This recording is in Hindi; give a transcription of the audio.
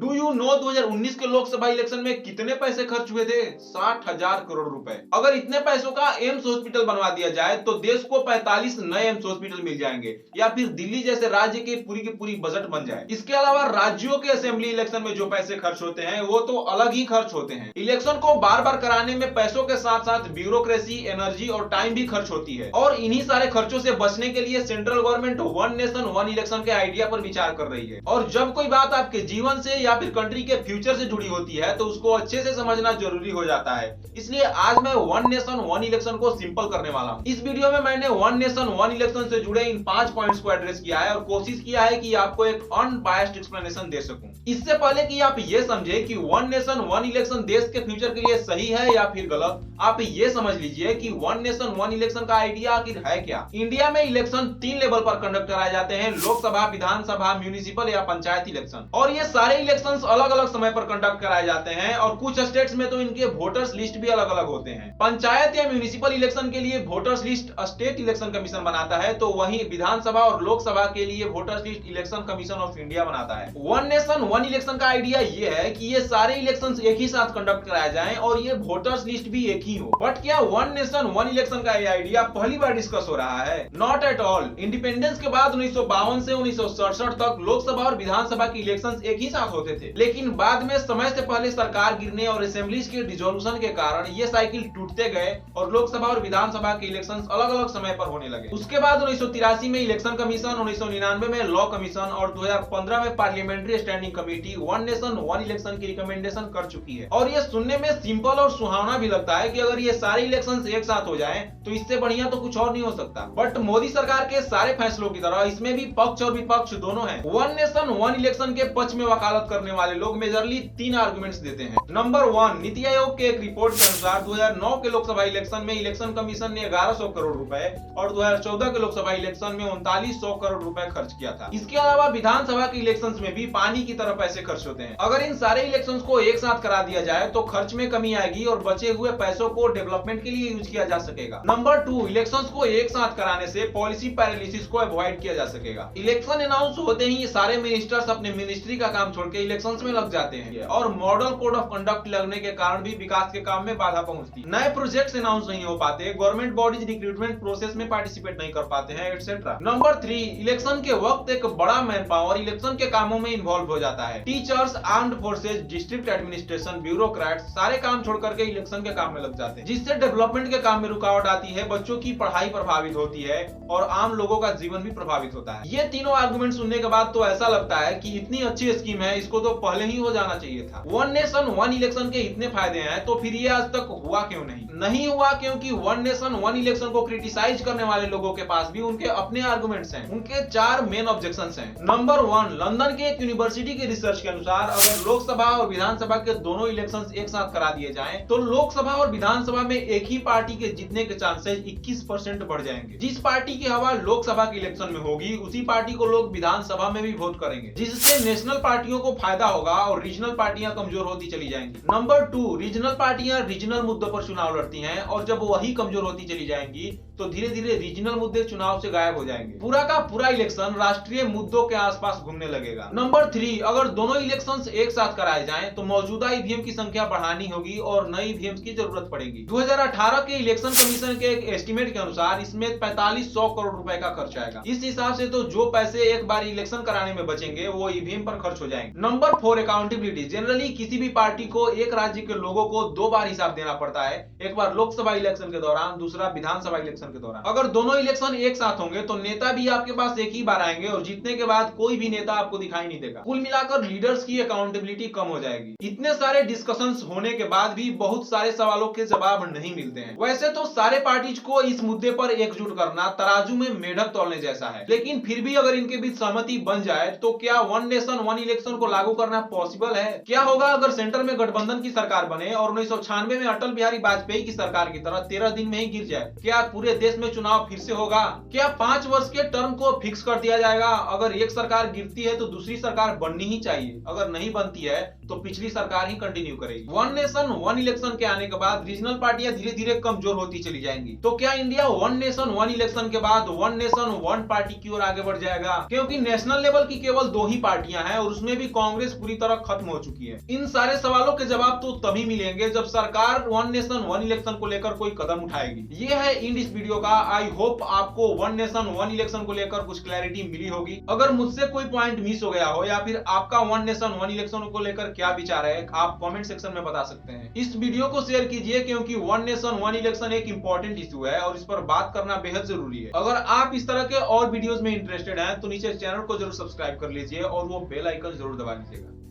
डू यू नो 2019 के लोकसभा इलेक्शन में कितने पैसे खर्च हुए थे? 60,000 करोड़ रुपए। अगर इतने पैसों का एम्स हॉस्पिटल बनवा दिया जाए तो देश को 45 नए एम्स हॉस्पिटल मिल जाएंगे, या फिर दिल्ली जैसे राज्य की पूरी बजट बन जाए। इसके अलावा राज्यों के असेंबली इलेक्शन में जो पैसे खर्च होते हैं वो तो अलग ही खर्च होते हैं। इलेक्शन को बार बार कराने में पैसों के साथ साथ ब्यूरोक्रेसी, एनर्जी और टाइम भी खर्च होती है, और इन्हीं सारे खर्चों से बचने के लिए central government one nation one election के आइडिया पर विचार कर रही है। और जब कोई बात आपके जीवन से या फिर कंट्री के फ्यूचर से जुड़ी होती है तो उसको अच्छे से समझना जरूरी हो जाता है। इसलिए आज मैं वन नेशन वन इलेक्शन को सिंपल करने वाला हूँ। इस वीडियो में मैंने वन नेशन वन इलेक्शन से जुड़े इन 5 पॉइंट्स को एड्रेस किया है और कोशिश किया है कि आपको एक अनबायस्ड एक्सप्लेनेशन दे सकूं। इससे पहले कि आप ये समझे कि वन नेशन वन इलेक्शन देश के फ्यूचर के लिए सही है या फिर गलत, आप ये समझ लीजिए कि वन नेशन वन इलेक्शन का आइडिया आखिर है क्या। इंडिया में इलेक्शन 3 लेवल पर कंडक्ट कराए जाते हैं: लोकसभा, विधानसभा, म्यूनिसिपल या पंचायत इलेक्शन। और ये सारे इलेक्शन अलग अलग समय पर कंडक्ट कराए जाते हैं और कुछ स्टेट्स में तो इनके वोटर्स लिस्ट भी अलग अलग होते हैं। पंचायत या म्यूनिसिपल इलेक्शन के लिए voters list state election commission बनाता है, तो वहीं विधानसभा और लोकसभा के लिए voters list election commission of India बनाता है। वन नेशन वन इलेक्शन का आइडिया ये है कि ये सारे इलेक्शंस एक ही साथ कंडक्ट कराए जाएं और ये वोटर्स लिस्ट भी एक ही हो। बट क्या वन नेशन वन इलेक्शन का ये आइडिया पहली बार डिस्कस हो रहा है? Not at all. इंडिपेंडेंस के बाद 1952 से 1967 तक लोकसभा और विधानसभा के इलेक्शंस एक ही साथ होते थे, लेकिन बाद में समय से पहले सरकार गिरने और असेंबलीज के डिसोल्यूशन के कारण ये साइकिल टूटते गए और लोकसभा और विधानसभा के इलेक्शंस अलग अलग समय पर होने लगे। उसके बाद 1983 में इलेक्शन कमीशन, 1999 में लॉ कमीशन और 2015 में parliamentary standing committee one nation one election की रिकमेंडेशन कर चुकी है। और ये सुनने में सिंपल और सुहावना भी लगता है कि अगर ये सारे इलेक्शंस एक साथ हो जाएं तो इससे बढ़िया तो कुछ और नहीं हो सकता। बट मोदी सरकार के सारे फैसलों की तरह इसमें भी पक्ष और विपक्ष दोनों हैं। वन नेशन वन इलेक्शन के पक्ष में वकालत करने वाले लोग मेजरली 3 आर्गुमेंट्स देते हैं। नंबर 1, नीति आयोग के एक रिपोर्ट के अनुसार 2009 के लोकसभा इलेक्शन में इलेक्शन कमीशन ने 1100 करोड़ रुपए और 2014 के लोकसभा इलेक्शन में 3900 करोड़ रुपए खर्च किया था। इसके अलावा विधानसभा के इलेक्शंस में भी पानी की तरह पैसे खर्च होते हैं। अगर इन सारे इलेक्शंस को एक साथ करा दिया जाए तो खर्च में कमी आएगी और बचे हुए पैसों को डेवलपमेंट के लिए यूज किया जा सकेगा। नंबर 2, इलेक्शंस को एक साथ कराने से पॉलिसी पैरालिसिस को अवॉइड किया जा सकेगा। इलेक्शन अनाउंस होते ही सारे मिनिस्टर्स अपने मिनिस्ट्री का काम छोड़ के इलेक्शंस में लग जाते हैं और मॉडल कोड ऑफ कंडक्ट लगने के कारण भी विकास के काम में बाधा पहुंचती। नए प्रोजेक्ट्स अनाउंस नहीं हो पाते, गवर्नमेंट बॉडीज रिक्रूटमेंट प्रोसेस में पार्टिसिपेट नहीं कर पाते हैं, एटसेट्रा। नंबर 3, इलेक्शन के वक्त एक बड़ा मैन पावर इलेक्शन के कामों में इन्वॉल्व हो जाता है। Teachers, armed forces, district administration, bureaucrats सारे काम छोड़ करके इलेक्शन के काम में लग जाते हैं, जिससे डेवलपमेंट के काम में रुकावट आती है, बच्चों की पढ़ाई प्रभावित होती है और आम लोगों का जीवन भी प्रभावित होता है। ये तीनों आर्गुमेंट सुनने के बाद तो ऐसा लगता है कि इतनी अच्छी स्कीम है, इसको तो पहले ही हो जाना चाहिए था। वन नेशन वन इलेक्शन के इतने फायदे हैं तो फिर ये आज तक हुआ क्यों नहीं हुआ क्योंकि वन नेशन वन इलेक्शन को क्रिटिसाइज करने वाले लोगों के पास भी उनके अपने आर्गुमेंट्स हैं। उनके 4 मेन ऑब्जेक्शंस हैं। नंबर 1, लंदन के एक यूनिवर्सिटी के रिसर्च के अनुसार अगर लोकसभा और विधानसभा के दोनों इलेक्शंस एक साथ करा दिए जाएं तो लोकसभा और विधानसभा में एक ही पार्टी के जीतने के चांसेस 21% बढ़ जाएंगे। जिस पार्टी की हवा लोकसभा के इलेक्शन में होगी उसी पार्टी को लोग विधानसभा में भी वोट करेंगे, जिससे नेशनल पार्टियों को फायदा होगा और रीजनल पार्टियां कमजोर होती चली जाएंगी। नंबर 2, रीजनल पार्टियां रीजनल मुद्दों पर चुनाव लड़ती हैं और जब वही कमजोर होती चली जाएंगी तो धीरे धीरे रीजनल मुद्दे चुनाव से गायब हो जाएंगे। पूरा का पूरा इलेक्शन राष्ट्रीय मुद्दों के आसपास घूमने लगेगा। नंबर 3, अगर दोनों इलेक्शंस एक साथ कराए जाएं तो मौजूदा ईवीएम की संख्या बढ़ानी होगी और नई ईवीएम की जरूरत पड़ेगी। 2018 के इलेक्शन कमीशन के एक एस्टिमेट के अनुसार इसमें 4500 करोड़ रुपए का खर्च आएगा। इस हिसाब से तो जो पैसे एक बार इलेक्शन कराने में बचेंगे वो ईवीएम पर खर्च हो जाएंगे। Number 4, accountability. जनरली किसी भी पार्टी को एक राज्य के लोगों को 2 बार हिसाब देना पड़ता है, एक बार लोकसभा इलेक्शन के दौरान, दूसरा विधानसभा इलेक्शन के दौरान। अगर दोनों इलेक्शन एक साथ होंगे तो नेता भी आपके पास एक ही बार आएंगे और जीतने के बाद कोई भी नेता आपको दिखाई नहीं देगा। कुल मिलाकर लीडर्स की अकाउंटेबिलिटी कम हो जाएगी। इतने सारे डिस्कशंस होने के बाद भी बहुत सारे सवालों के जवाब नहीं मिलते हैं। वैसे तो सारे पार्टीज को इस मुद्दे पर एकजुट करना तराजू में मेढक तौलने जैसा है, लेकिन फिर भी अगर इनके बीच सहमति बन जाए तो क्या वन नेशन वन इलेक्शन को लागू करना पॉसिबल है? क्या होगा अगर सेंटर में गठबंधन की सरकार बने और 1996 में अटल बिहारी वाजपेयी की सरकार की तरह 13 दिन में ही गिर जाए? क्या पूरे पूरे देश में चुनाव फिर से होगा? क्या 5 वर्ष के टर्म को फिक्स कर दिया जाएगा? अगर एक सरकार गिरती है तो दूसरी सरकार बननी ही चाहिए, अगर नहीं बनती है तो पिछली सरकार ही कंटिन्यू करेगी। वन नेशन वन इलेक्शन के आने के बाद रीजनल पार्टियां धीरे धीरे कमजोर होती चली जाएंगी। तो क्या India one nation one election के बाद वन नेशन वन पार्टी की ओर आगे बढ़ जाएगा? क्योंकि नेशनल लेवल की केवल 2 ही पार्टियां हैं और उसमें भी कांग्रेस पूरी तरह खत्म हो चुकी है। इन सारे सवालों के जवाब तो तभी मिलेंगे जब सरकार वन नेशन वन इलेक्शन को लेकर कोई कदम उठाएगी। ये है इंड इस वीडियो का। आई होप आपको वन नेशन वन इलेक्शन को लेकर कुछ क्लैरिटी मिली होगी। अगर मुझसे कोई पॉइंट मिस हो गया हो या फिर आपका वन नेशन वन इलेक्शन को लेकर क्या विचार है, आप कमेंट सेक्शन में बता सकते हैं। इस वीडियो को शेयर कीजिए क्योंकि वन नेशन वन इलेक्शन एक इंपॉर्टेंट इशू है और इस पर बात करना बेहद जरूरी है। अगर आप इस तरह के और वीडियोस में इंटरेस्टेड हैं तो नीचे चैनल को जरूर सब्सक्राइब कर लीजिए और वो बेल आइकन जरूर दबा लीजिएगा।